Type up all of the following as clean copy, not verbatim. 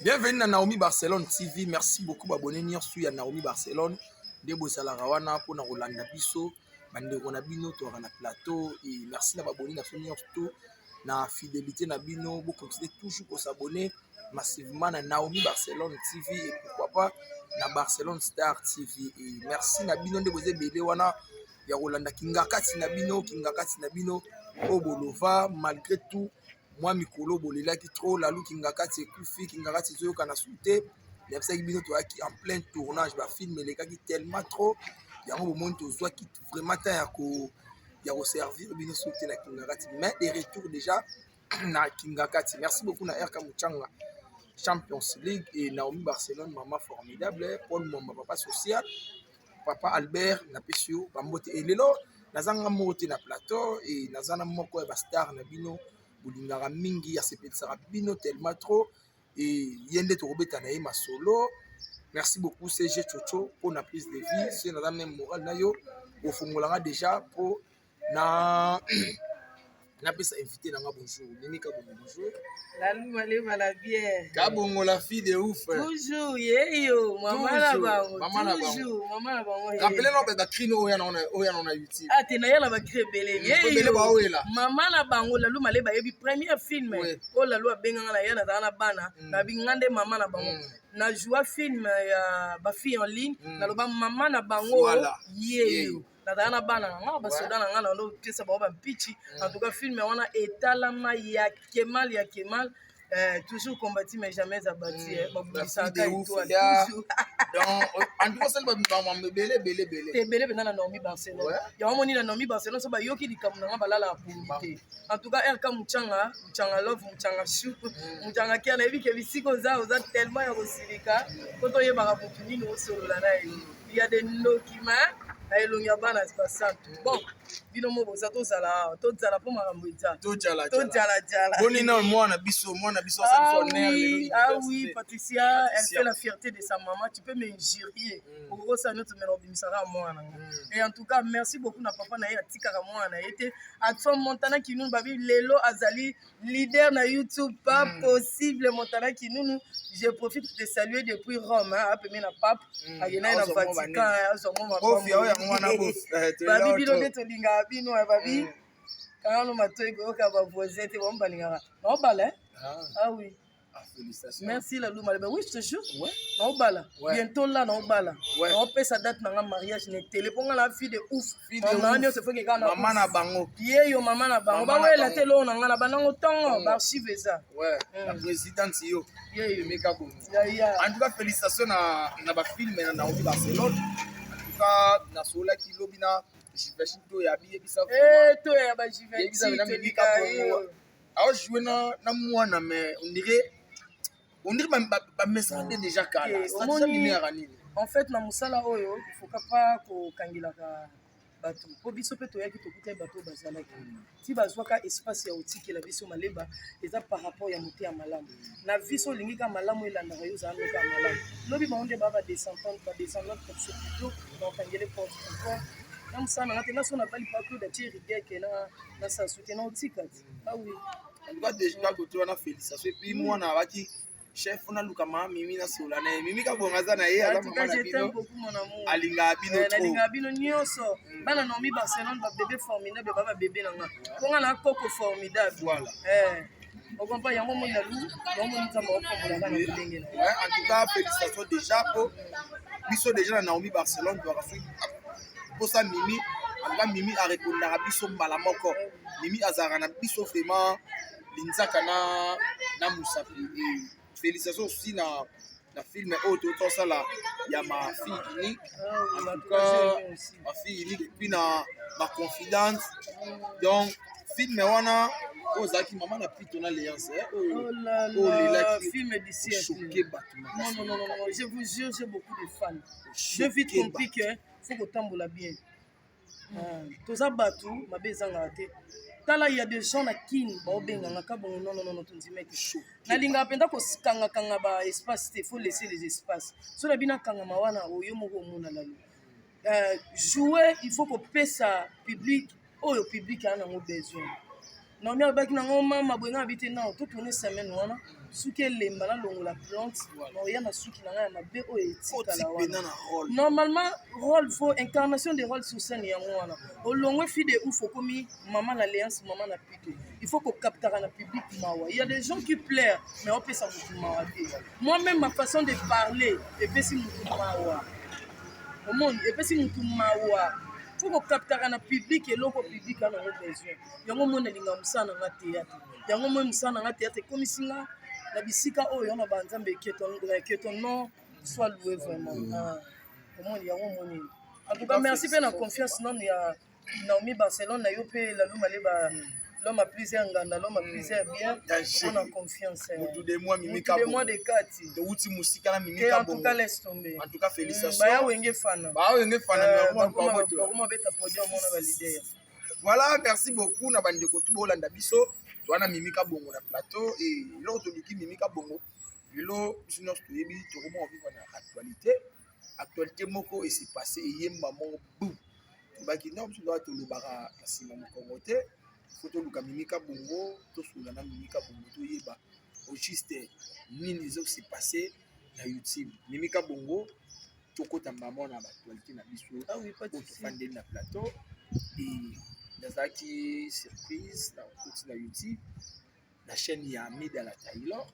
Bienvenue à Naomi Barcelone TV. Merci beaucoup d'abonner sur Naomi Barcelone. Debo Salarawana pour na Rolanda Bisso, bande Ronabino, to na plateau et merci d'abonner na finir tout na fidélité na bino. Vous continuez toujours pour s'abonner massivement à Naomi Barcelone TV et pourquoi pas na Barcelone Star TV. Et merci na bino de vous aider wana ya Rolanda Kingakati na bino Obolova malgré tout. Moi mikolo bolela ki trop la lou Kingakati ekufi Kingakati zoyo kana souté il y a ça qui bino to qui en plein tournage ba film les gars qui tellement trop il y a un moment to zo qui vraiment ta ya ko servir bino souté na Kingakati mais des retours déjà na Kingakati. Merci beaucoup na RK Muchanga Champions League et Naomi Barcelone maman formidable Paul Momba papa social papa Albert na pesio bambote et lelo nazanga mote na plateau et nazana moko ya ba star na bino Boulingara mingi ya sepetsaka bino tellement trop et yende to robeta na ma solo. Merci beaucoup CG Chocho pour la prise de vie c'est na même moral na yo au fongolanga déjà pour na pesa invité na bonjour Mimika bonjour la lumale mala bien kabongo la fille de ouf toujours yeyo maman la bango toujours maman la bango rappelez nous ba crino oya na YouTube ah te na yala ba cré belé yeyo maman la bango la lumale ba yebi premier film oh la loi benga na yana na bana na bingande maman la bango na joie film ya ba fille en ligne na loba maman na bango yeyo na bana nga basoda na nga na ndo pesa ba pitchi en tout cas film wana etalama ya Kemal toujours combattu mais jamais abattu babulisa ka toi toujours donc en tout cas celle ba belé te belé bena na Naomi Barcelone ya wamoni na Naomi Barcelone so ba yoki likamu na nga balala pour te en tout cas RK Muchanga love Muchanga chou Muchanga kia na ebike bisiko za tellement ya kosilika koto yebaka mutu nini osolola na ye il y a des documents elongia bana basatu bon bino mo boza tozala po makambo eza tozala bonina mwana biso ah oui Patricia elle fait la fierté de sa maman tu peux m'injurier pour ça notre mena obimisaka mwana et en tout cas merci beaucoup na papa na ye atikaka mwana était Adson Montana Kinunu babi lelo azali leader na YouTube pas possible Montana Kinunu je profite de saluer depuis Rome hein apemé na pape agena na Vatican babi bino nde tolingaka bino babi kangano matoi koyoka bavoisin te bombalingaka naobala ah oui merci la luma oui je te jure naobala bientôt là naobala naopesa date na nga mariage ne télé mponga na fille de ouf mama nyonso foki kaka mama na bango yeyo mama na bango bawela te loo na nga na bandango ntongo baarchive eza la présidente yo Mika Bongo en tout cas félicitations na bafilme na Naomi Barcelone en tout cas na sola kilobi na Jivesi to ya biye bisa to ya ba Jivesi to lika yo a joué na mwana mais on dirait ba message déjà kala ça déjà minera nini en fait na musala oyo il faut pas ko kangilaka bato po biso pe toyaki tokuta bato bazalaki ti bazwaka espace ya otikela biso maleba eza par rapport ya mote ya malamu na viso olingi ka malamu elandaka yo ozala noka malamu lobi baonde baba descendante pour ce plutôt bakangele porte pourquoi na musana ngate na sona bali pas que da ti rigeke na sa soutien na otika ah oui en tout cas déjà côté wana félicitations et puis moi na baki chef na luka mama mimi na sola na mimi ka bonga za na ye ala mama na bino alinga bino nyonso bana Naomi Barcelone ba bébé formidable ba bébé nanga konga na koko formidable voilà on comprend yango mo yalu yango mo nzamba okombola bana ndenge na en tout cas félicitations déjà pour biso déjà na Naomi Barcelone doit pour ça mimi anga mimi a répondre à biso mbala moko mimi azara na biso vraiment linzaka na musapi félicitations aussi na film auto tout ça là il y a ma fille unique en tout cas ma fille unique et puis na ma confidente donc film wana ozaki maman na pito na léance oh là film d'ici choqué non je vous jure j'ai beaucoup de fans je vite compris que faut que tambola bien toza batu mabe ezanga te tala il y a des gens na king baobenganga ka bongo non tondimeke nalingaka mpenza kokanga ba espace te faut laisser les espaces so na bina kangama wana oyo moko omona lalo jouer il faut kopesa public oyo public aa nango besoin Naomi alobaki nango mama boyenga abi te non totourne semaine wana suki elemba nalongola plante naoya na suki na ngai ya mabe oyo etikala wana rôle. Normalement rôle faut incarnation de rôle sur scène yango wana olongwe fille de ouf okomi maman na léance maman na pito il faut kokaptaka na public mawa il y a des gens qui pleurent mais opesa mutu mawa te moi-même ma façon de parler epesi mutu mawa omoni epesi mutu mawa faut kokaptaka na public eloko public ana ngo besoin yango mona linga musana nga théâtre yango mona musana nga théâtre komisi nga na bisika oyo na banzambe keton non soit loué vraiment omoni yango moni en tout cas merci pe na confiance non ya Naomi Barcelone na yo pe la luma leba l'homme a plusieurs nganda l'homme a plusieurs bien on a confiance tout de moi mimika de moi de kati de uti musika na mimika en tout cas laisse tomber en tout cas félicitations ba ya wenge fana beta podium mona valider voilà merci beaucoup na bandeko tout bolanda biso toana mimika bongo na plateau et lors de liki mimika bongo lelo sinon toyebi tokoma vivre na actualité moko et c'est passé yemba moko bou baki non tu dois te le bara asima mokongo te photo luka mimika bongo to sula na mimika bongo to yeba au juste nini zo s'est passé na YouTube mimika bongo tokota maman na actualité na biso ah oui pas de fandé na plateau et nazaki surprise na côté na YouTube la chaîne ya Mida la Taylor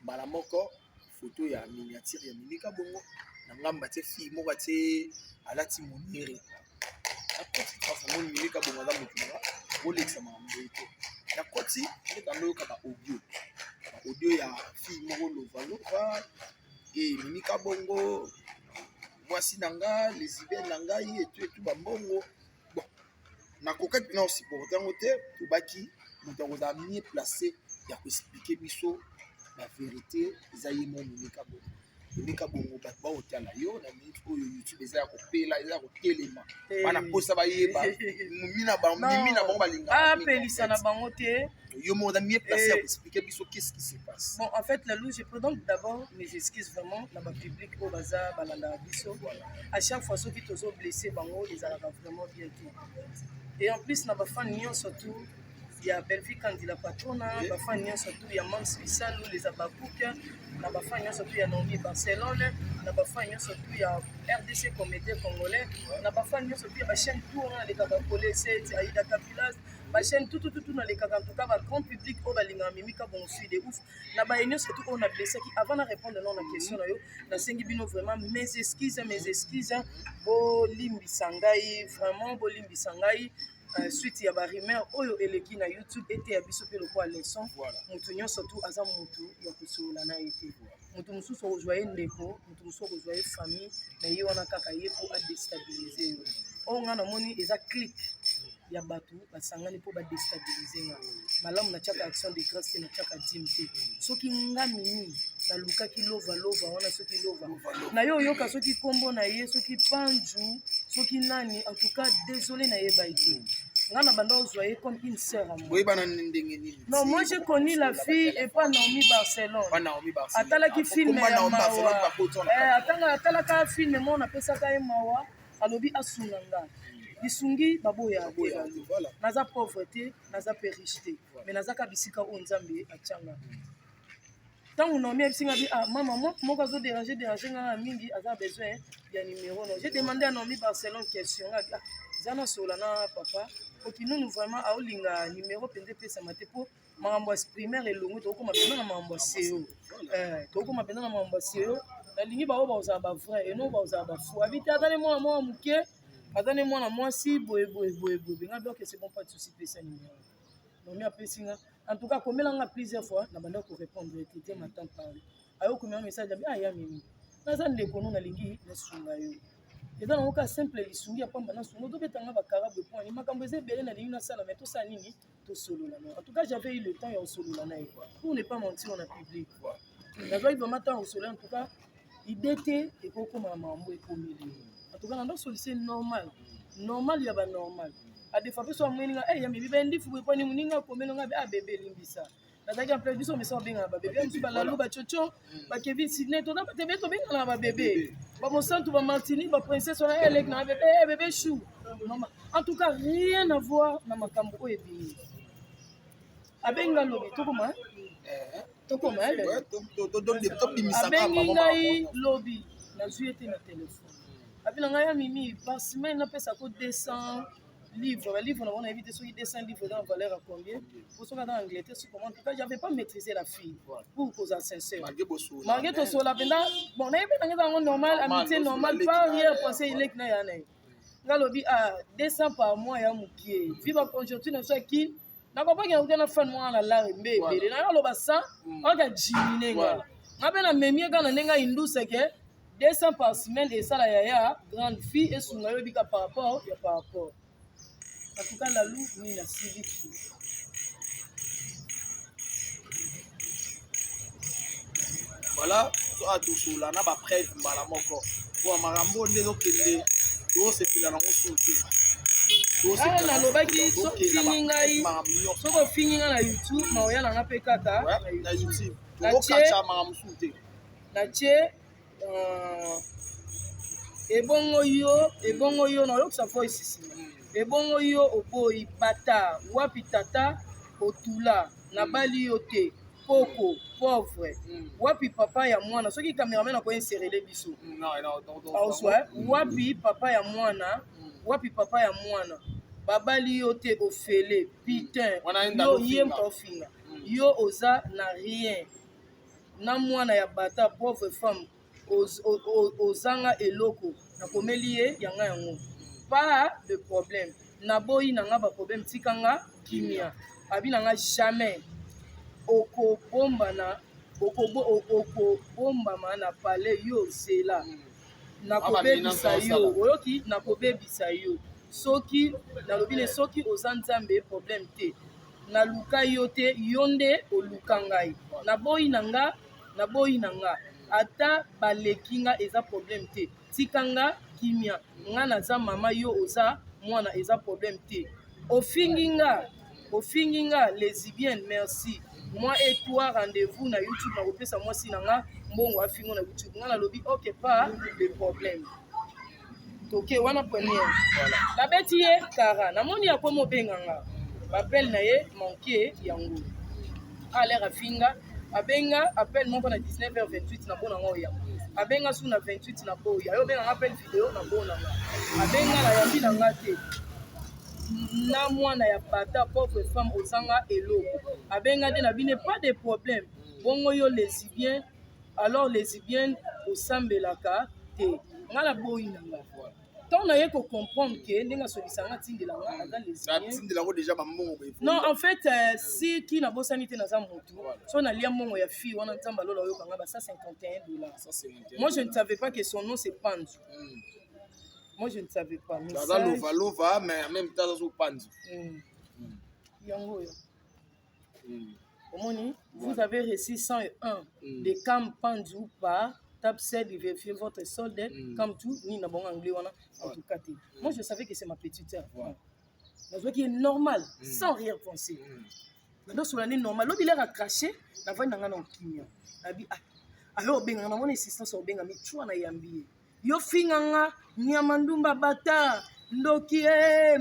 mbala moko photo ya miniature ya mimika bongo na ngamba te fille moko te alati monire akoti trafa mon mimika bongo za mutunga olexa mambo ete na koti ndeka ba audio ya fille moko lova et mimika bongo voici nanga les idées nanga et tout bambongo bon na kokaki na supporter ngote to baki mutu akoza mieux placé ya ko expliquer biso la vérité ezayi mo mimika bongo mimika bongo bato baotala yo na minute oyo YouTube eza ya kopela eza ya kotelema bana posa bayeba mimi na bango balingaka apelisa na bango te yo mo mieux placé à expliquer biso qu'est-ce qui se passe. Bon en fait la louche je peux donc d'abord mes excuses vraiment na ba public au baza balanda biso à chaque fois ceux qui tozo blessé bango les a vraiment bien tout et en plus na ba fan nion surtout il y a Belvi Candila Patrona, la famille surtout il y a Mans Bissalo, les Abakuka, la famille surtout il y a Naomi Barcelone, la famille surtout il y a RDC Comédie Congolais, la famille surtout il y a chaîne tour les Kabakole, c'est Aïda Kapilas, la chaîne tout dans les Kabak, en tout cas le grand public au Balinga Mimika bon suit de ouf. La famille surtout on a blessé qui avant de répondre non la question là yo, la Sengibino vraiment mes excuses, bo Limbi Sangai, vraiment bo Limbi Sangai. Suite ya ba rumeur oyo eleki na YouTube était ya biso pe lokwa leçon mutu nyo surtout aza mutu ya kusula na été mutu mususu ojoye ndeko mutu mususu ojoye famille na ye wana kaka ye po a déstabiliser o nga na moni eza clic ya batu basangani po ba déstabiliser nga malamu na chaka action de grâce na chaka dimte soki nga mini na lukaki lova wana soki lova na yo yoka soki kombo na ye soki panju soki nani en tout cas désolé na ye baité ngana banda ozoye comme une sœur à moi. Non, moi j'ai connu la fille et pas Naomi Barcelone. Pas Naomi Barcelone. Atalaki film ya mawa. Atalaka film mo na pesa ka mawa, alobi asunanga. Bisungi baboya boya. Naza pauvreté, naza péricheté. Mais naza ka bisika o nzambe achanga. Tant on a mis maman moi quand je déranger nga mingi aza besoin ya numéro non. J'ai demandé à Naomi Barcelone question zana solana papa nous vraiment a olinga numéro pende pesa mate po mambo primaire elongo to ko mapenda na mambo CEO to ko mapenda na mambo CEO na lingi ba ba oza ba vrai et non ba oza ba fou habiter dans moi muke atane moi na moi si boye nga donc c'est bon pas de souci pesa numéro non mi apesinga en tout cas komela nga plusieurs fois na banda ko répondre était ma tante parler ayo ko message ya mimi na za ndeko no na lingi na sunga yo et dans le cas simple lisungi ya pamba na sungo to betanga ba karabe point ni makambo eze belé na lingi sala mais to sa nini to solo la. En tout cas j'avais eu le temps ya solo la na pour ne pas mentir on a public quoi na doit vraiment temps au solo en tout cas idée et koko mambo e komeli en tout cas na ndo solution normal ya ba normal a des fois so mweninga ya mi bendi fu ko ni muninga komelo nga a bébé limbisa nazaki en plus biso mais so benga ba bébé biso ba lalu ba chocho ba Kevin Sidney to na ba tebe to benga na ba bébé ba Monsanto ba Martini ba princesse on a elek na bébé chou en tout cas rien à voir na makambo o ebi abenga lobi to comment tokoma ele tobimisaka abengi ngai lobi nazwi ete na telefone abi na ngai ya mimi par semaine napesako 200 livres balivre nango nayebi te soki 200 livres eza na valeur à combien po soki ata angleterre si comment en tout cas j'avais pas maîtrisé la fille pour kozala sincère malgré tosola mpenza bon nayebi nange ezango normal amitié normal pas rien pensé ileki na ya na ye nga lobi 200 par mois ya mokie vi baconjoncture na biso aki nakopaki nakuta na fane mwana na lare mbe ebele naye aloba 100 oka jimine nga nga mpe na memi eka na ndenge ayinduseke 200 par semaine esala yaya grande fille esunga yo ebika par rapport ya par rapport en tout cas la loup ni na sivi tout voilà tosola na bapreve mbala moko po makambo nde ezokende tosepela nango su te nalobaki soki ofingi ngai na youtube maoya nanga mpe kaka na youtube natie ebongo yo nayokisa voice sima ebongo yo oboyi bata wapi tata otula nabali yo te poko pauvre wapi papa ya mwana soki cameraman akoinserele biso auswa wapi papa ya mwana babali yo te ofele putain yo ye mpofinga yo oza na rien na mwana ya bata pauvre femme ozanga eloko nakomeli ye yanga yango pas de problème naboyi nanga baproblème tikanga kimia abi nanga jamais okobombama na pale yo zela nakobebisa yo oyoki nakobebisa yo soki nalobi ne soki oza nzambe problème te naluka yo te yo nde oluka ngai naboyi nanga ata baleki nga eza problème te tikanga kimia nga naza mama yo oza mwana eza problème te ofingi nga lesbienne merci moi et toi rendez-vous na youtube nakopesa mwasi na nga mbongo afingo na youtube nga nalobi ok pas de problème toke wana première babeti ye kara namoni yakoma obenganga bapele na ye manke yango alere afinga abenga appel moko na 19h28 na bona ngo ya abenga su na 28 na boya ayo benga appel vidéo na bona abenga na yabi na ngate na mwana ya bata pauvre femme ozanga eloko abenga de na bine pas de problème bongo yo lesbien alors lesbienne osambelaka te ngala boyi na nga tant na ye ko comprendre que ndenge solisanga tindela nga aza lesbien non en fait si qui na bosani te naza motu so na lia mongo ya fille wana nzamba lola yo kanga ba $151 moi je ne savais pas que son nom c'est Pandu. Moi, je ne savais pas. Lova, mais en même temps, ça Pandu. Yango. Vous avez reçu 101 de Cam Pandu par Tapsed, vérifiez votre solde, comme tout, ni na bon anglais, en tout cas. Moi, je savais que c'est ma petite sœur. Je vois qu'il est normal, sans rien penser. Maintenant, sur l'année normale, l'autre, il a craché, la voix n'a pas de alors, ben, on a mon assistance au ben, mais tu en as yambi. Yo finganga nyamandumba bata ndoki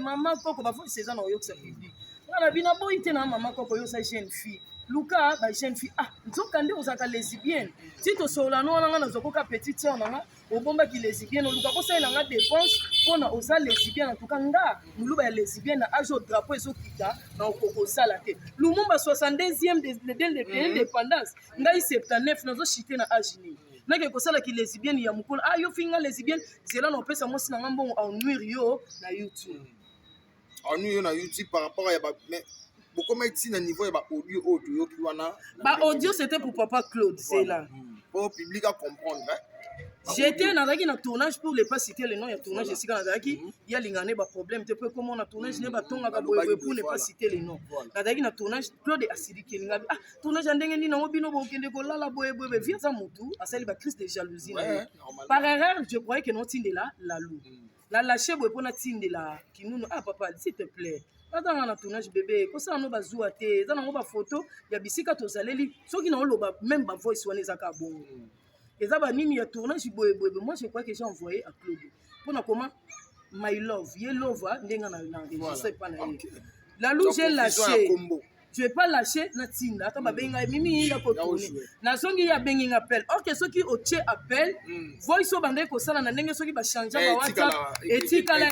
mama koko bafo saison na yoksa public ngala bina boyi te na mama koko yo sa jeune fille luka ba jeune fille nzoka nde ozaka lesbienne ti to sola no nga na zokoka petite sœur nanga obomba ki lesbienne luka ko sa nanga dépense pona oza lesbienne en tout cas nga muluba ya lesbienne na ajo drapeau ezokita na okoko sala te lumumba 62e de l'indépendance ngai 79 nazo chiter na agini nake kosala ki lesbienne ya mukolo yo finga lesbienne zela na opesa mwasi na ngambongo ennuire yo na YouTube ennuire na YouTube par rapport à mais beaucoup ici na niveau ya audio audio qui wana audio c'était pour papa Claude c'est là pour public à comprendre j'étais na tournage pour ne pas citer le nom ya tournage ici quand il y a lingane ba problème te peu comme on a tournage ne ba tonga ka boye pour ne pas citer le nom na tournage Claude asidiki linga tournage ndenge ni nango bino bokende ko lala boye boye via za mutu asali ba crise de jalousie par erreur je croyais que non tindela la lou la lâcher boye pona tindela kinunu papa s'il te plaît atanga na tournage bébé kosala no bazwa te eza nango ba photo ya bisika tozaleli soki na oloba même ba voice wana ezaka bongo eza ba nini ya tournage boye boye moi je crois que j'ai envoyé à Claude pour comment my love ye love ndenga na je sais pas na la lou j'ai lâché je vais pas lâcher na tinda ata babenga mimi ya ko tourner na zongi ya bengi appel ok soki o tie appel voice obande ko sala na ndenge soki ba changer ba WhatsApp etikala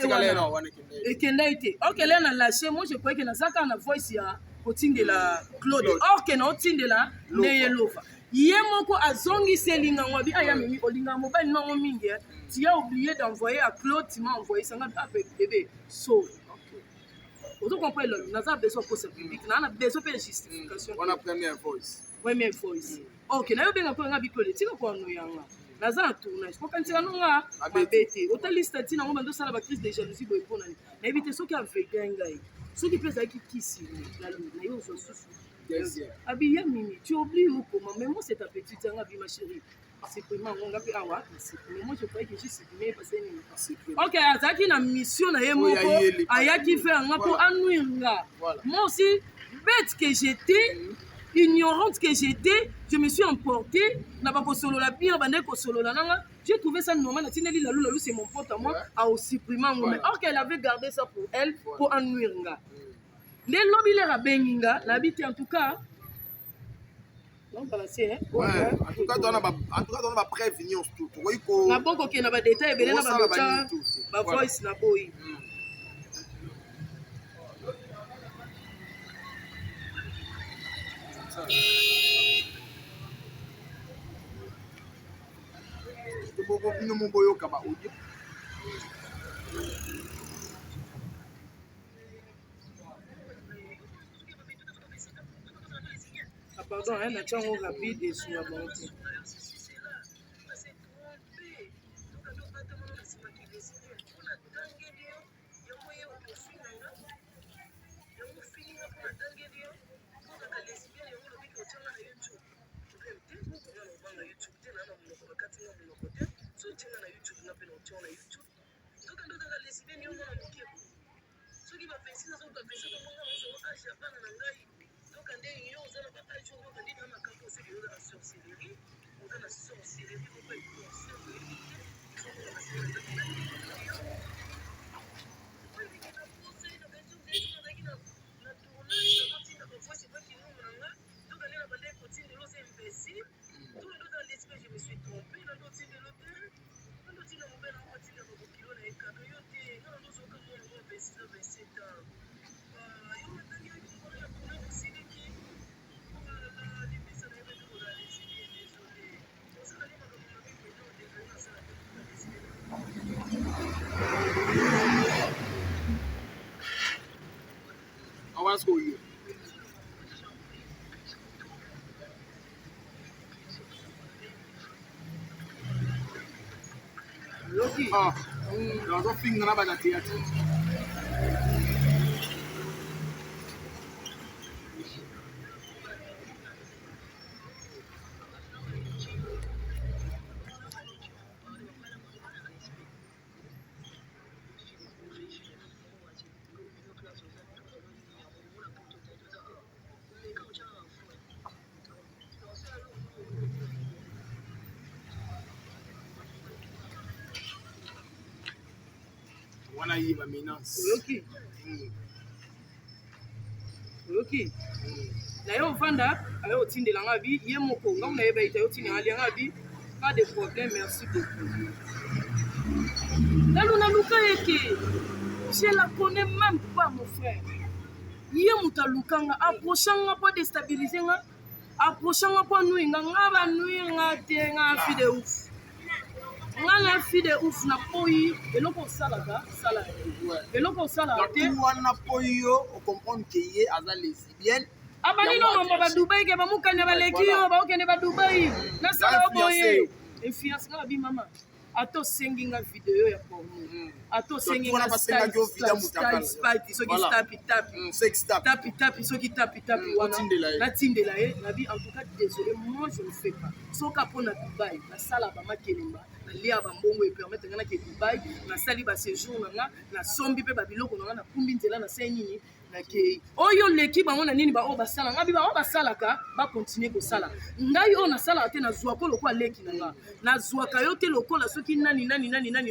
e kenda ite ok là na lâcher moi je croyais que na zaka na voice ya kotindela Claude ok na otindela ne yelova ye moko azongi selinga ngwabi aya mimi olinga mobile nango mingi tu as oublié d'envoyer à Claude tu m'as envoyé ça avec bébé so vous comprenez là nous avons besoin pour ce public on a besoin de justification on a première voice ok na yo benga ko nga bikole tika ko no yanga naza na tournage ko kantika no nga mabete otalista tina ngo bando sala ba crise de jalousie boy pona ni na ebite soki avega ngai soki pesa ki kisi na yo so susu abiya mimi tu oublies ou comment mais moi c'est ta petite nga bi ma chérie c'est vraiment on nga pe awa mais moi je croyais que juste mais parce que ok azaki na mission na ye moko ayaki faire nga pour annuire nga moi aussi bête que j'étais ignorante que j'étais, je me suis emportée. N'a pas solo la pire, j'ai trouvé ça normal. C'est mon pote à moi, à aussi supprimer. Or qu'elle avait gardé ça pour elle, pour ennuyer. Les lobbies les rabenginga, l'habité en tout cas. Non, voilà, c'est en tout cas, on va prévenir tout. La banque qui n'a pas de détails, elle n'a pas de voice, n'a pas eu. Pardon, hein, la chanson rapide et sur la volonté. Let's go here. There's a thing about that theater. Wana yiba mina oyoki na yo vanda ayo tindela nga bi ye moko nga na yeba ita yo tindela nga bi pas de problème merci beaucoup daluna luka yeke je la connais même pas mon frère ye muta lukanga approchanga pas déstabiliser nga approchanga pas nuinga nga ba nuinga te nga fi de ouf ngana fi de ouf na poyi eloko salaka sala eloko sala te wana poyi yo o comprendre que ye aza lesbienne abani no mamba ba Dubai ke ba mukanya ba leki yo ba okende ba Dubai na sala boye influence nga bi mama ato senginga video ya porno ato senginga style soki tapi soki tapi wana na tindela ye na bi en tout cas désolé moi je ne fais pas soka pona Dubai na sala ba makelemba na lia ba mbongo et permettre ngana ke Dubai na sali ba séjour na sombi pe ba biloko na kumbi nzela na senini nakei oyo leki bango na nini bao basala ngabi bao basalaka ba continuer kosala ngai oyo nasala te nazwa ko lokwa leki nanga nazwaka yo te lokola soki nani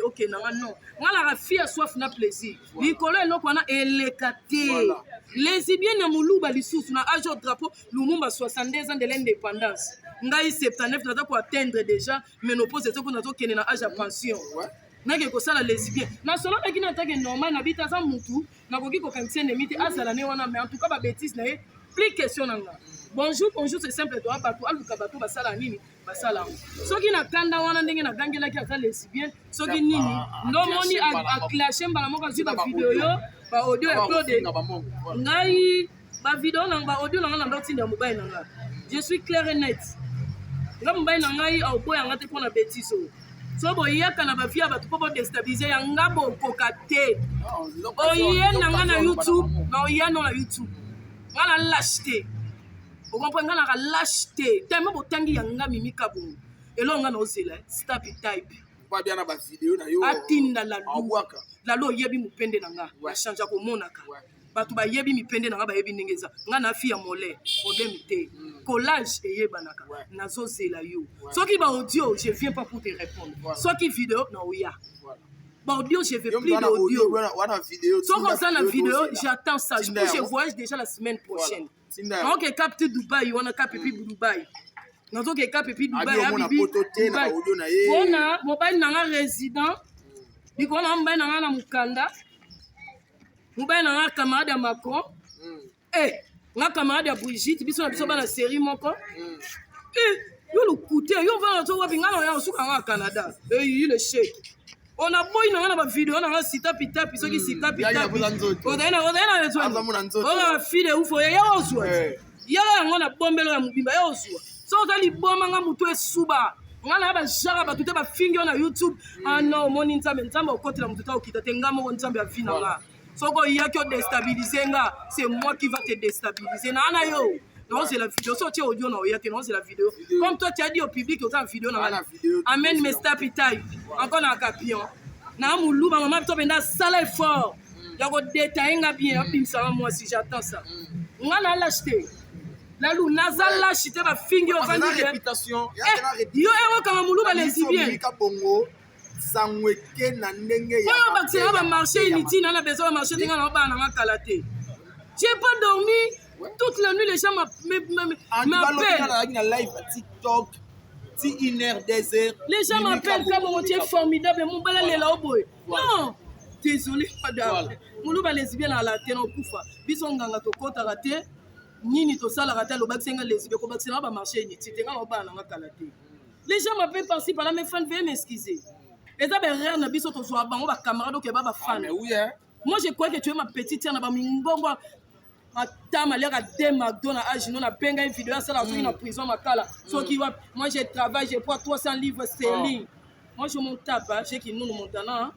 okay nanga non ngala ka fia soif na plaisir likolo eloko wana eleka te lesbienne ya moluba lisusu na âge au drapeau Lumumba 62 ans de l'indépendance ngai 79 naza ko atteindre déjà ménopause te ko nazo kene na âge à pension nake kosala lesbien nasololaki na take normal na bita za mutu nakoki kokangisa ennemi te azala ne wana mais en tout cas ba bêtise na ye plus question nanga bonjour c'est simple to bato aluka bato basala nini basala soki na kanda wana ndenge na gangelaki ata lesbien soki nini ndomoni a clasher mbala moko azwi ba video yo ba audio upload ngai ba video nanga ba audio nanga na ndotinda mobile nanga je suis clair et net nga mobile nanga au boya ngate pona bêtise so boyaka na bafia bato po déstabiliser yanga bokoka te oye nanga na YouTube na oya no na YouTube ngana lâche te o comprend ngana ka lâche te tellement botangi yanga mimika bongo elonga na ozela stop type pas bien na ba vidéo na yo atinda la lo yebi mupende nanga ya change ko monaka bato ba yebi mipende nanga ba yebi ndengeza ngana fia mole problème te collage eyebanaka nazozela yo soki ba audio je viens pas pour te répondre soki vidéo na oya ba audio je veux plus d'audio soki oza na vidéo j'attends ça je voyage déjà la semaine prochaine donc capte Dubaï wana cap puis Dubaï nazoke cap puis Dubaï wana mobile nanga résident bikona mobile nanga na mukanda mobile nanga camarade ya Macron nga camarade ya Brigitte biso na biso bana série moko yo lukute yo vana to wapi ngana ya suka nga Canada il est chèque on a boy na ba vidéo na sita pita piso ki sita pita odaina leto on file ufo ya ozwa ya ngona bombelo ya mubimba ya ozwa so tali bomba nga mutu esuba ngana ba jara ba tuté ba fingi na YouTube ah non moni nzambe okotela mutu ta okita te ngamo nzambe avina nga soko yaki o déstabiliser nga c'est moi qui va te déstabiliser na yo non c'est la vidéo so tu audio na yaki non c'est la vidéo comme toi tu as dit au public autant vidéo na amène mes stop type encore na capion na muluba maman to benda sala effort ya ko détailler nga bien pimsa moi si j'attends ça ngana l'acheter la lou nazal l'acheter ba fingi o vandi réputation yo ero kama muluba lesbien sangweke na ndenge ya ba ba marché inutile na besoin marché tinga na ba na kalaté j'ai pas dormi toute la nuit les gens m'appellent na live TikTok ti 1h 2h les gens m'appellent comme tu es formidable mon bala lela oboy non désolé madame muluba lesbien na la tena okufa biso nganga to kota raté nini to sala raté lo baksenga lesbien ko baksena ba marché inutile tinga na ba na kalaté les gens m'appellent par-ci par là mes fans veuillez m'excuser. Et ça, ben, na biso to soa bango ba camarade ke ba fan. Moi je crois que tu es ma petite sœur na ba mingongo atama l'air à des McDonald's à Gino na benga une vidéo ça dans une prison makala. So qui va moi je travaille, je prends 300 livres sterling. Moi je monte tape, j'ai qui nous montana.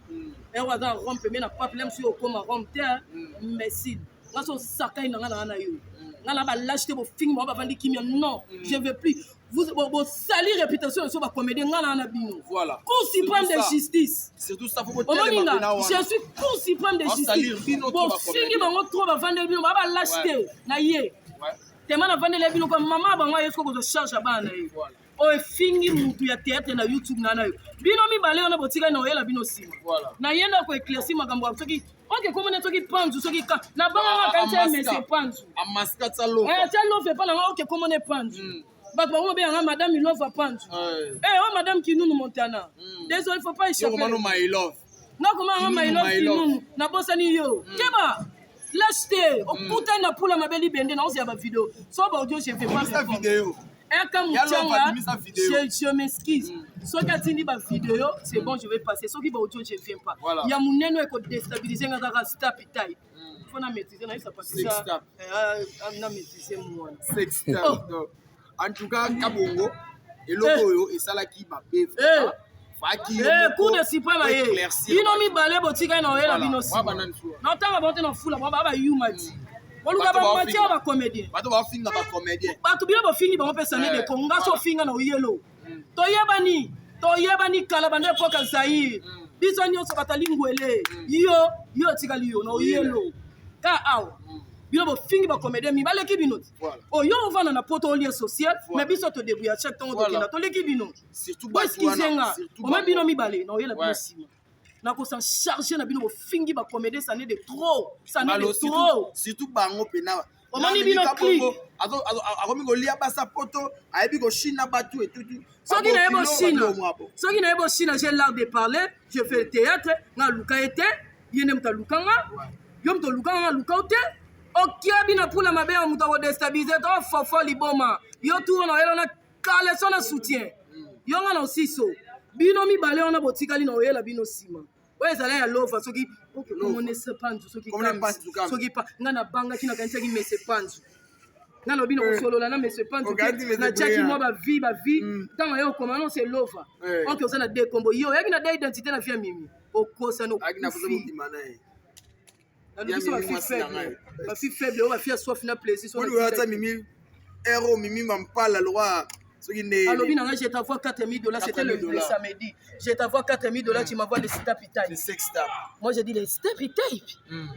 Et on va dans Rome mais na pas problème sur comme Rome terre. Merci. Moi so sakai na na yo. Na ba lâcher bo film ba vandi kimia non, je veux plus. Vous salir réputation sur ma comédie voilà Cour suprême de justice surtout ça faut je suis Cour suprême de justice bon fingi bango trop ba vendre bino ba lâcher na ye tellement na vendre bino comme maman bango yesko ko charge bana ye o fingi mutu ya théâtre na YouTube na yo bino mi balé on a botika na oyela bino sima na yenda ko éclaircir makambo soki OK comment soki panzu soki ka na banga ka mais c'est panzu amaska tsalo tsalo fait pas na OK comment on est panzu. Bah, madame, il love à prendre. Oh, madame qui nous montana. Désolé, il ne faut pas échapper. Comment my love? Non, comment my love qui nous n'a pas sani yo. Keba, lâcheté. Au putain na poule ma belle bende na on s'y a vidéo. So ba audio je fais pas cette vidéo. Comme je m'excuse. Soit quand tu dis ma vidéo, c'est bon, je vais passer. Soit qui ba audio je viens pas. Il y a mon neno qui déstabiliser ngaka stop type. Faut na maîtriser na ça parce que ça. Na maîtriser moi. Sex stop. En tout cas, Kabongo, et l'ogo et Salaki Mabé. Coup de suprême, il n'a mis balai botika na oela binosi. Non, t'as abonné dans foule, baba you mati. On nous a pas mati à comédien. Bato ba finga ba comédien. Bato bien ba fingi ba pesa ne de konga so finga na yellow. To yebani kala bande poka Zaire. Biso nyo so batalingwele. Yo tikali yo na yellow. Ka aw. bino bofingi bacomédien mibaleki bino oyo ovanda na poto olie social mais biso todébrouille à chaque temps tokenda toleki bino oeskizenga ome bino mibale na oyela bino nsima nakosa charge na bino bofingi bacomédien ça n'est de trop ça n'est de trop surtout bango pena omoni bino clique akomi kolia basa poto ayebi kochina batu etutu soki nayebo china j'ai l'art de parler je fais le théâtre nga luka ete yene moto alukanga yo moto olukanga nga luka ote okiabi na pula mabe ya moto akodestabilize to fofo liboma yo tour na oyela na kaleso na soutien yo nga na osiso bino mibale wana botikali na oyela bino nsima oyo ezala ya lova soki omonese panzu soki nga na bangaki nakanisaki mese panzu nga na bino kosolola na mese panzu natiaki mwa bavi ntango yo okoma non c'est lova oke oza na de kombo yo oyaki na de identité na vie ya mimi okosa na okufi biso bafi faible oyo bafi ya soif na plaisir mimi ero mimi mampala loa alobi nanga je t'envoie 4000 $, c'était le samedi. Je t'envoie 4000 $, tu m'envoies des step type. Moi j'ai dit les step type.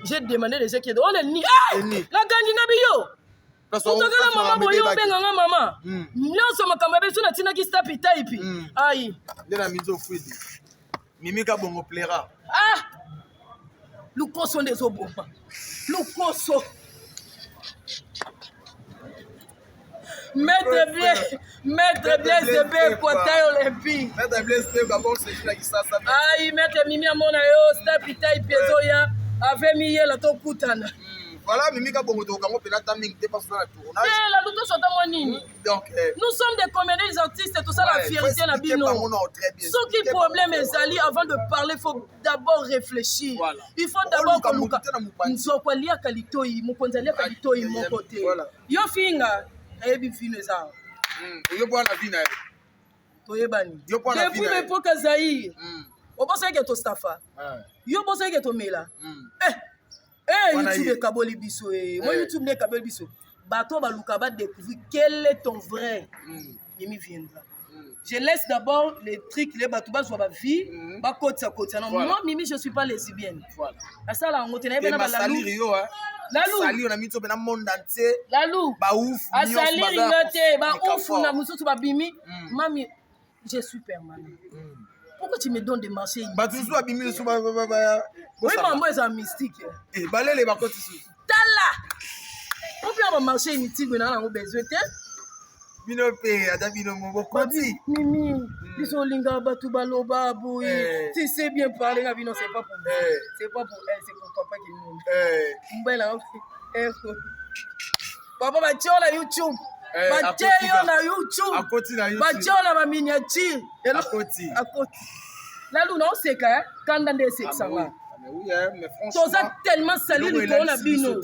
J'ai demandé les gens qui on est ni la gandina bio. Otokala mama boyo benganga mama. Nyonso makambo beso na tina ki step type. Aïe. Ndena mizo fuidi. Mimi ka bongo plaira. Lukoso ndezo bomba. Lukoso. Maître Blaise Zebe Kotay Olympique. Maître Blaise Zebe Gabon c'est là qui ça. Aïe maître Mimi amona yo step type pezoya avec miela to kutana. Voilà Mimi ka bongo to kango pena taming te parce la tournage. La luto sota monini. Donc nous sommes des comédiens des artistes tout ça la fierté na bino. Ce qui problème ezali avant de parler faut d'abord réfléchir. Il faut d'abord koluka. Nzoko lia kalitoi mukonzalia kalitoi mon côté. Yo finga ebi vino za yo bwana vina toyebani depuis l'époque Zaïre obosa ke to stafa yo bosa ke to mela YouTube kaboli biso moi YouTube ne kaboli biso bato baluka ba découvrir quel est ton vrai Mimi viendra. Je laisse d'abord les trucs les bato bazwa ba vie ba kotsa non moi Mimi je suis pas lesbienne voilà ça la ngote na bena ba la Lalou Sali on a mis to na monde entier Lalou ba ouf Sali ringote ba ouf na mususu ba bimi mami je suis permanent pourquoi tu me donnes des marchés ba tout so bimi so ba oui maman est un mystique balele ba koti sou tala on peut avoir marché inutile na ngo besoin te bino pe ada bino mo koti Mimi biso linga batu baloba boy tu sais bien parler na bino c'est pas pour c'est pas pour elle c'est pour papa qui nous mbela papa ba tchola YouTube ba tchola na YouTube akoti na YouTube ba tchola ba miniature akoti la luna on sait ka kanda nde sexanga mais oui mais franchement ça tellement sali le corona bino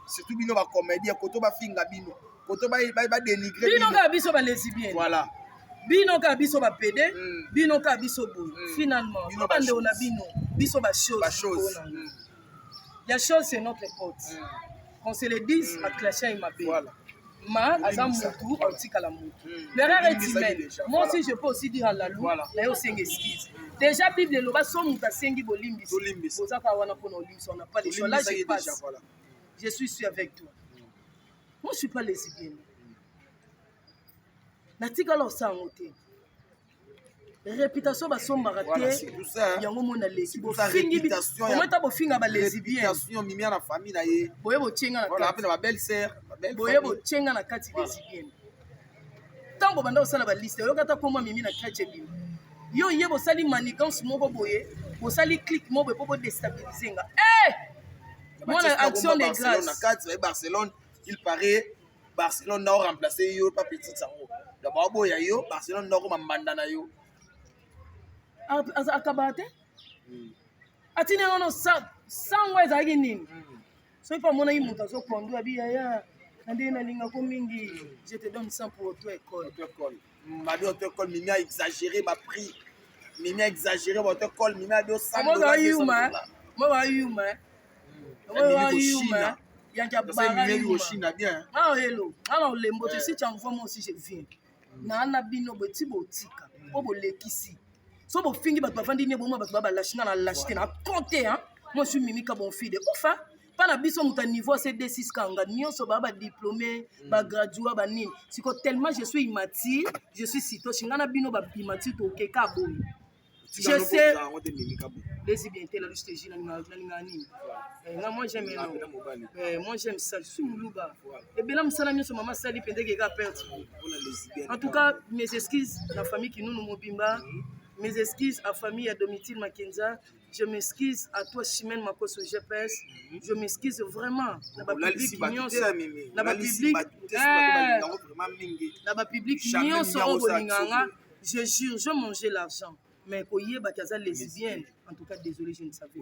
surtout bino ba comédie koto ba finga bino koto ba dénigrer bino ka biso ba lesbienne voilà bino ka biso ba pédé bino ka biso boy finalement bande on a bino biso ba chose la chose c'est notre pote qu'on se le dise à clasher il m'appelle voilà ma azam mutu otika la mutu l'erreur est humaine moi aussi je peux aussi dire à la loi la yo sing excuse déjà bible de loba so muta sengi bolimbi boza ka wana pour olimbi on n'a pas les choix là je passe je suis avec toi moi je suis pas lesbienne natika lo sangote réputation basombaka te yango mona leki bofinga bofinga ba lesbienne mimia na famille na ye boye bochenga na kati ba belle sœur boye bochenga na kati lesbienne tango banda osala ba liste yo kata koma mimi na kati bino yo ye bosali manigance moko boye bosali click moko boye po déstabiliser nga mona action de grâce na kati Barcelone il paraît Barcelone n'a remplacé yo pas petit sango d'abord boya yo Barcelone n'a ko manda na yo akabate atine ono sango ezalaki nini soki pa mona moto azokondu abi yaya nande nalinga ko mingi je te donne 100 pour auto-école mabi auto-école mimi a exagéré ma prix mimi a exagéré auto-école mimi a bio 100 $. Moi va yuma yanja bara yuma bien hello alors les motos si tu envoies moi aussi je viens na na bino boti botika po bolekisi so bofingi bato bafandi ne bomwa bato babalashina na lashite na compte hein moi je suis Mimi ka bon fille de ofa pas na biso muta niveau C26 kanga nyonso ba diplômé ba gradué ba nini siko tellement je suis immature je suis sito chingana bino ba immature to keka boy je sais les bien la liste jina nani moi j'aime moi j'aime ça je suis muluba et bien là msala nyonso mama sali pende keka perte en tout cas mes excuses la famille qui nous mobimba mes excuses à famille à Domitille Makenza. Je m'excuse à toi, Chimène Makoso GPS. Je m'excuse vraiment. La public je jure, je mangeais l'argent. Mais quand il y a lesbienne, en tout cas, désolé, je ne savais pas.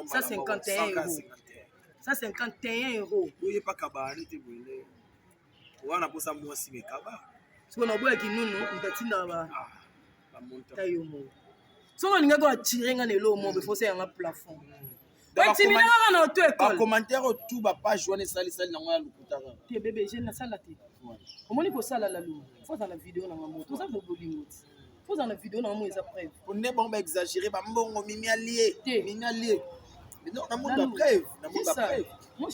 Ça, 51 euros. Ça, 51 euros. Ce qu'on a beau qui nous, soki olinga koatire nga lelo mo befose yanga plafond batimina kaka na oto ekole commentaire tout bapage wana esalisali nango ya lokutaka te bebe je nasala te omoni kosala lalo foza na video nanga mo toza na bolingo ti foza na video nanga mo eza preuve one bango baexagere bambongo mimi alie na monde preuve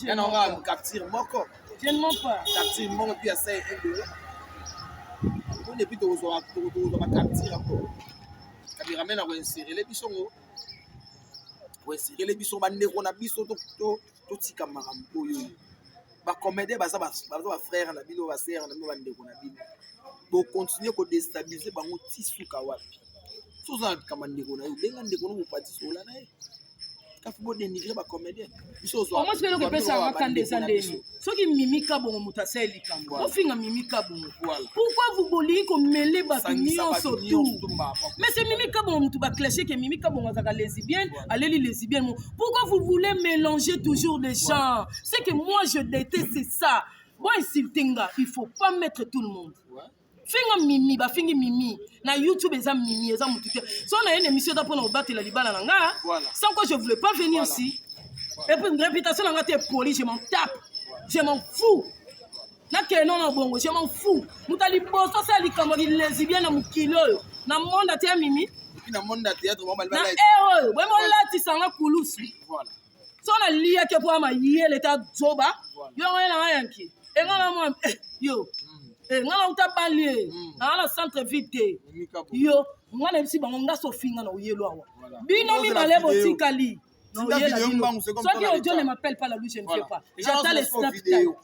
yana nga capture moko je ne mens pas capture moko puis ya 5 $1 on depuis tozwa capture encore kabira mena ko insérer biso bandeko na biso to tika makambo oyo ba comédie baza ba frère na bino ba sœur na bino bandeko na bino bo continuer ko déstabiliser bango tisuka wapi soza kama ndeko na yo benga ndeko no bopati sola na ye kafubo dénigrer ba comédien biso zo moi je veux pesa makande zandeni soki mimika bongo mutaseli likambo ofinga mimika bongo pourquoi vous boli ko mêler ba nyonso tout mais c'est mimika bongo mutu ba clasher que mimika bongo zaka lesbienne allez lesbienne pourquoi vous voulez mélanger toujours les gens c'est que moi je déteste c'est ça bon insultinga il faut pas mettre tout le monde finga mimi ba fingi mimi na YouTube eza mimi eza mutuke so na une émission d'apona obatela libala na nga sans quoi je voulais pas venir aussi et puis une réputation na nga te poli je m'en tape je m'en fous na ke non na bongo je m'en fous mutali boso ça likambo li lesbienne na mukilo na monde ate mimi na monde théâtre mo balba na héros ouais mo lati sanga kulusu voilà so na lia ke po ama yele ta zoba yo ngana yanki e ngana mo yo ngana utabalie ngana centre vite yo ngana bisi bango ngaso finga na oyelo awa bino mi bale botikali na oyela bino soki audio ne m'appelle pas la louche je ne fais pas j'attends les snap time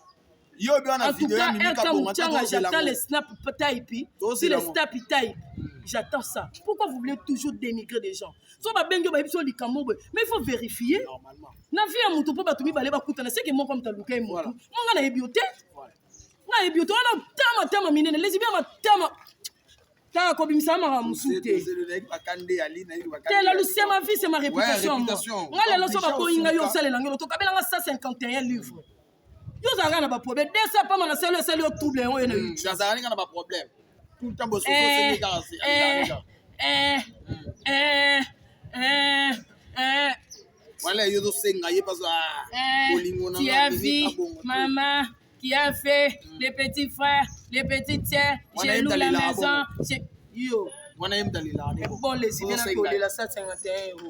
yo bien na vidéo ya mimika bongo j'attends les snap type si les snap type j'attends ça pourquoi vous voulez toujours dénigrer des gens so ba bengo ba biso likambo mais il faut vérifier normalement na vie ya mutu po batumi bale bakutana c'est que mon comme ta lukai mutu monga na ebiote na ebioto wana tama minene lesibia matama ta ko bimisa mara musute la lucia ma vie c'est ma réputation nga lelo so ba ko inga yo salela ngelo to kabela nga 151 livres yo zanga na ba problème desa pa mana selo trouble on ene ça zanga na ba problème tout le temps bosso c'est voilà yo do senga ye pas bolingo na maman qui a fait les petits frères, les petites sœurs, j'ai loué la maison. Yo. Bon, les idées na ko la 151 euros.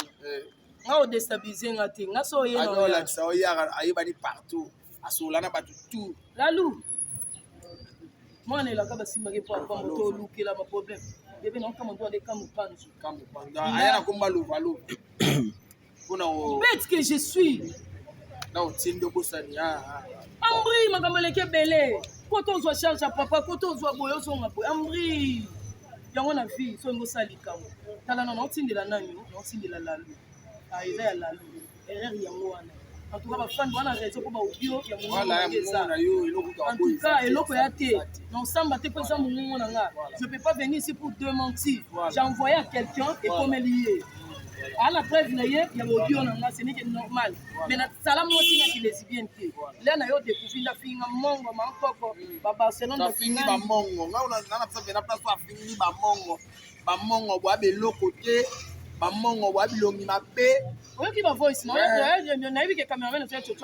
Nga o déstabiliser nga te. Nga so ye no la. Ça o ya ayeba ni partout. Asolana ba tout. Lalou. Moi ne la ka ba simba ke po pa moto luki la ba problème. Bébé non comme on doit des kamu panzu. Kamu panzu. Ayana komba luvalo. Bête que je suis. Non, tindo bosani Ambri makamboleke belé. Koto zo charge papa, koto zo boyo zo ngapo. Ambri. Yango na vie, so ngo salika. Tala non tindela nani, non tindela lalu. Aiza ya lalu. Erreur yango wana. En tout cas ba fan wana réseau ko ba audio ya mungu. Voilà, ya yo eloko ka. En tout cas, eloko ya te. Non samba te pesa mungu na nga. Je peux pas venir ici pour démentir. J'ai envoyé à quelqu'un et comme lié. À la preuve na ye ya audio na nga c'est n'est que normal mais na sala mo singa ki lesbienne te là na yo découvrir la finga mongo mankoko ba Barcelone na fingi ba mongo nga na pesa na place ba fingi ba mongo bo abeloko te ba mongo bo abilongi mabe oyo ki ba voice na yebi ke cameraman na chocho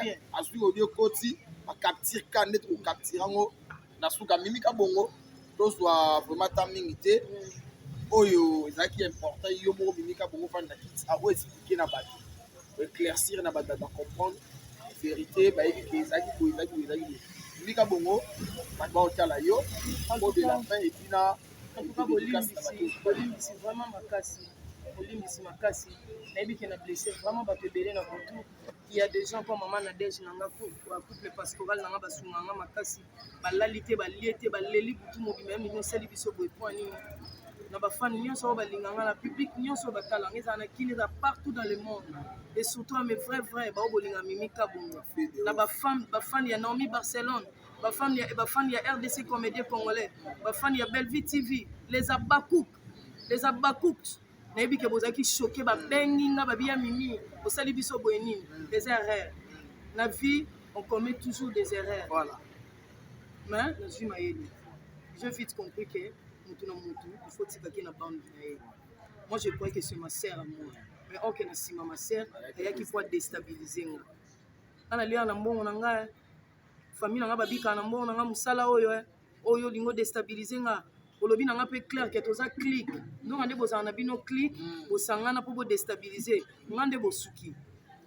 bien asui audio koti ba capture ka net ko capture ngo na suka mimika bongo tozwa vraiment timing te oyo ezaki important yo moko mimika bongo fanda a expliquer na bato éclaircir na bata ba comprendre vérité ba yebi ke ezaki mika bongo ba otala yo mot de la fin et puis na en tout cas bolimbisi vraiment makasi bolimbisi makasi nayebi ke na blessé vraiment bato ebele na butu il y a des gens comme maman Nadège nanga couple pastoral nanga basunganga makasi balali te balie te baleli butu mobima ya mino osali biso boye po nini na bafani nyonso oyo balinganga na public nyonso oyo batalanga ezala na kini eza partout dans le monde et surtout ame vrai bao bolinga Mimi Kabongo na bafani ya Naomi Barcelone bafani ya RDC Comédien Congolais bafani ya Bellevue TV les Abakouk nayebi ke bozalaki choqué babengi nga babi ya Mimi osali biso boye nini des erreurs na vie on commet toujours des erreurs voilà mais nazwi mayele j'ai vite compris que mutu na mutu il faut tikaki na bande na ye moi je croyais que c'est ma sœur à moi mais ok na nsima ma sœur ayaki po déstabiliser nga ana lia na mbongo na ngai famille na nga babikala na mbongo na nga mosala oyo olingo déstabiliser nga olobi na nga mpe clair ke toza clique ndonga nde bozala na bino clique bosangana mpo bodéstabiliser nga nde bosuki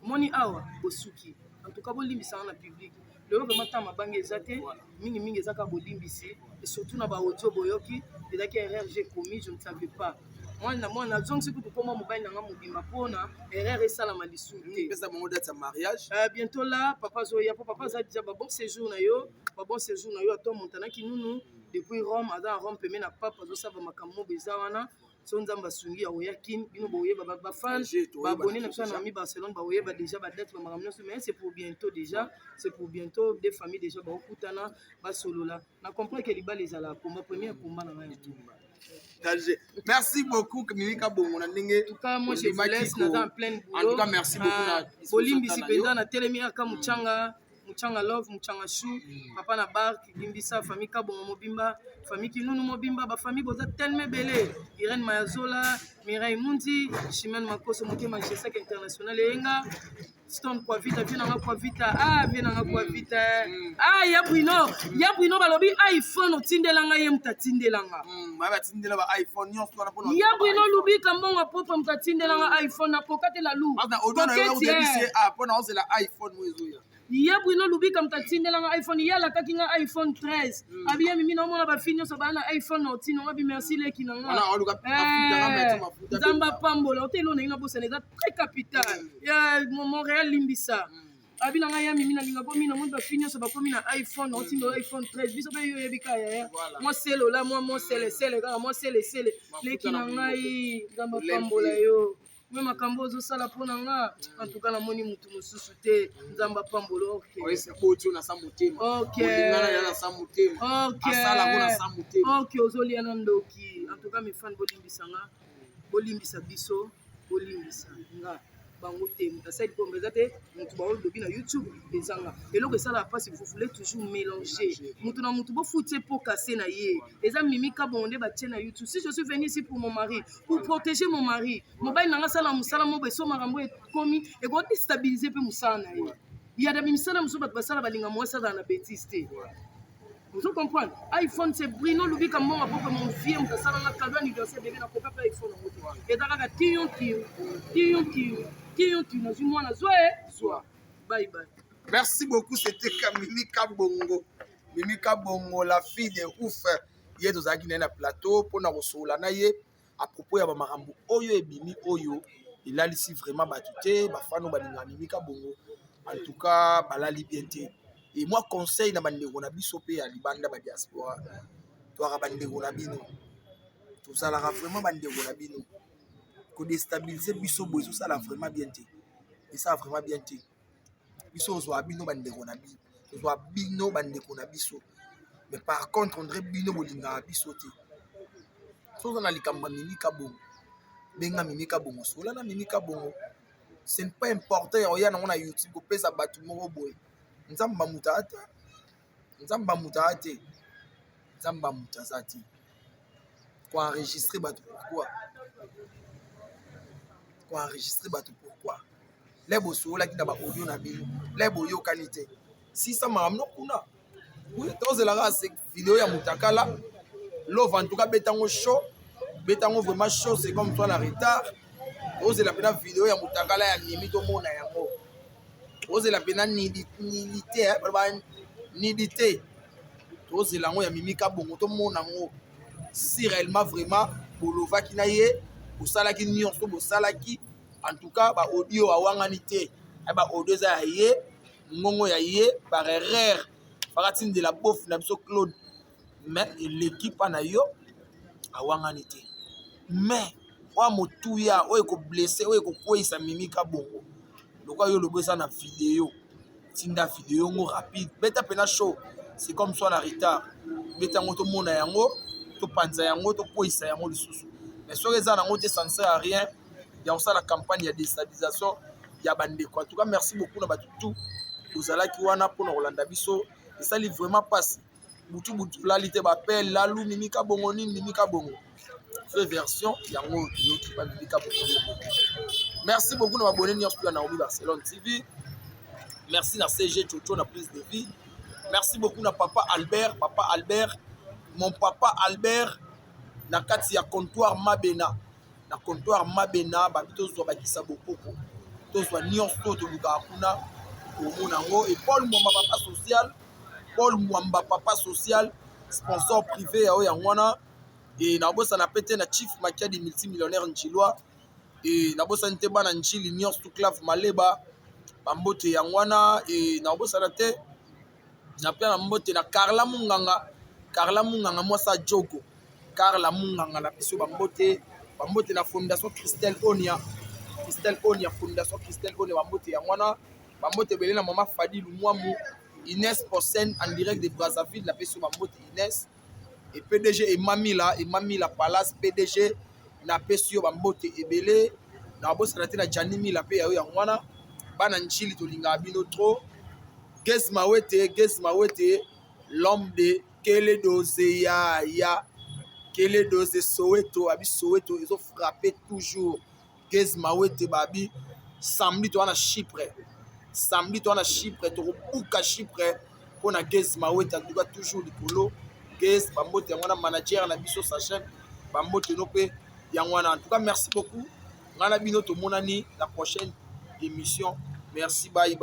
moni awa bosuki en tout cas bolimbisanga na public lelo vraimen ntan mabange eza te mingimingi eza kaka bolimbisi et surtout na baaudio boyoki ezalaki erreur j'ai commis je ne savais pas moi nazongisi kutu mpo mwa mobali nanga mobimba mpona erreur esalama lisusu te pesa bango date ya mariage bientôt là papa azoya mpo papa aza déjà babon séjour na yo ato montanaki nunu depuis Rome aza na Rome peme na papa azosava makambo mobo eza wana so nzambe asungi aoya kini bino boyeba bafan babone na biso na Naomi Barcelone baoyeba déjà badate bamakambo nyonso mais c'est pour bientôt déjà c'est pour bientôt des familles déjà baokutana basolola na comprendre ke libala ezala combat premier combat na ngai merci beaucoup Mimi Kabongo na ndenge en tout cas moi je vous laisse naza en pleine boulot en tout cas merci beaucoup na bolimbisi penza na telemi aka muchanga love muchanga chou papa na bark limbisa famille Kabongo mobimba famille Kinunu mobimba ba famille boza tellement belé Irène Mayazola Mireille Mundi Chimène Makoso motema Jesek international enga Stone kwa vita viens nanga kwa vita ya Bruno balobi iPhone otindelanga ye mutatindelanga ba tindela ba iPhone nyonso na pona ya Bruno lubi kambonga popo mutatindelanga iPhone na kokate la lu pona ozela iPhone wezoya ya Bruno lubika mtatindelanga iPhone yala kakinga iPhone 13 abiya Mimi na mona ba fini so bana iPhone otino ngabi merci leki na nga nzamba pambola otelo na ina bosa neza très capital ya Montréal limbisa abi na nga ya Mimi na linga bomi na mo ba fini so ba komi na iPhone otino iPhone 13 biso be yo yebika ya mo selo la mo sele kaka mo sele leki na ngai nzamba pambola yo me makambo ozosala mpo na nga en tout cas namoni mutu mosusu te nzamba pambolo ok ozolia na ndoki en tout cas mefani bolimbisa biso bolimbisa nga bango te mutu asali pombe eza te mutu baolobi na YouTube ezanga eloko esalaka mpasi vous voulez toujours mélanger mutu na mutu bofuti po kase na ye eza Mimi Kabongo nde batie na YouTube si je suis venu ici pour mon mari pour protéger mon mari mobali nanga sala mosala mobo eso makambo ekomi ekodestabilize mpe mosala na ye yada misala mosusu bato basala balinga mwasi azala na bétise te vous comprenez iPhone c'est Bruno lubika mbonga poko mon vieux mutasalanga cadeau anniversaire bébé na koka pa iPhone na moto ezaka ka tiyon nazwi mwana zwa bye merci beaucoup c'était Mimi Kabongo la fille de ouf ye tozalaki naye na plateau mpona kosola na ye à propos ya bamakambo oyo ebimi oyo elalisi vraiment bato te bafano balinga Mimi Kabongo en tout cas balali bien te et moi conseil na bandeko na biso pe ya libanda ba diaspora toaka bandeko na bino tozalaka vraiment bandeko na bino kodestabiliser biso boye tozala vraiment bien te esala vraiment bien te biso ozwa bino bandeko na bino ozwa bino bandeko na biso mais par contre ondre bino bolingaka biso te soza na likambo ya Mimi Kabongo benga Mimi Kabongo sola na Mimi Kabongo ce n'est pas important ya oya nango na YouTube kopesa bato moko boye nzambe bamuta te nzambe bamuta aza te koenregistre bato pourquoi le bosolaki na baaudio na bino le boyokani te sisa makambo kuna tozelaka video ya mutakala love en tout cas betango show betango vraiment show c'est comme toi la retard tozela pena video ya mutakala ya mimi tomona yango tozela pena nidité tozela yango ya mimi kabongo tomona yango si réellement vraiment bolovaki na ye bosalaki nyonso bosalaki en tout cas baaudio awangani te baaudio eza ya ye ngongo ya ye barerere fakatini de la bof na biso Claude mais l'équipe na yo awangani te mais oya motuya oyo ekoblesse oyo ekokweyisa mimi kabongo lokwa yo lobo eza na video tinda video yango rapide beta pena show c'est comme soit na retard beta yango tomona yango topanza yango tokweyisa yango lisusu mais soki eza nango te ça ne sert à rien ya kosala campagne ya déstabilisation ya bandeko en tout cas merci beaucoup na bato tout bozalaki wana mpona kolanda biso esali vraiment pasi butu lali te bapele lalu mimi kabongo nini mimi kabongo fe version yango toyoki ba mimi kabongo. Merci beaucoup na babone nyonso ya Naomi Barcelone TV. Merci na CG Chocho na prise de vie. Merci beaucoup na papa Albert, mon papa Albert na kati ya comptoir Mabena. Na comptoir Mabena ba tozwa bakisa bokoko. Tozwa nyonso to luka kuna omona ngo et Paul Mwamba papa social sponsor privé ya yangwana et na bossa na pété na chief Makiadi multimillionnaire nchilwa et na bossa nte bana nchili nyonso to clave maleba bambote yangwana et na bossa na te na pia na mbote na Carla Munganga mwasa Jogo Carla Munganga na biso bambote na fondation Christelle Onia fondation Christelle Onia bambote yangwana bambote belé na mama Fadi Lumwamu Inès Posen en direct de Brazzaville la peso bambote Inès et PDG et Mamila Palace PDG na peso bambote ebele na bossa na te na Janimi la pe ya yangwana bana nchili tolinga bino trop Gez Mawete l'homme de Kele Dose ya Kele Dose Soweto abi Soweto ils ont frappé toujours Gez Mawete babi samedi to na Chypre to buka Chypre pona Gez Mawete en tout cas toujours likolo Gez bambote yangwana manager na biso Sachem bambote no pe yangwana en tout cas merci beaucoup ngana bino to monani la prochaine émission merci bye.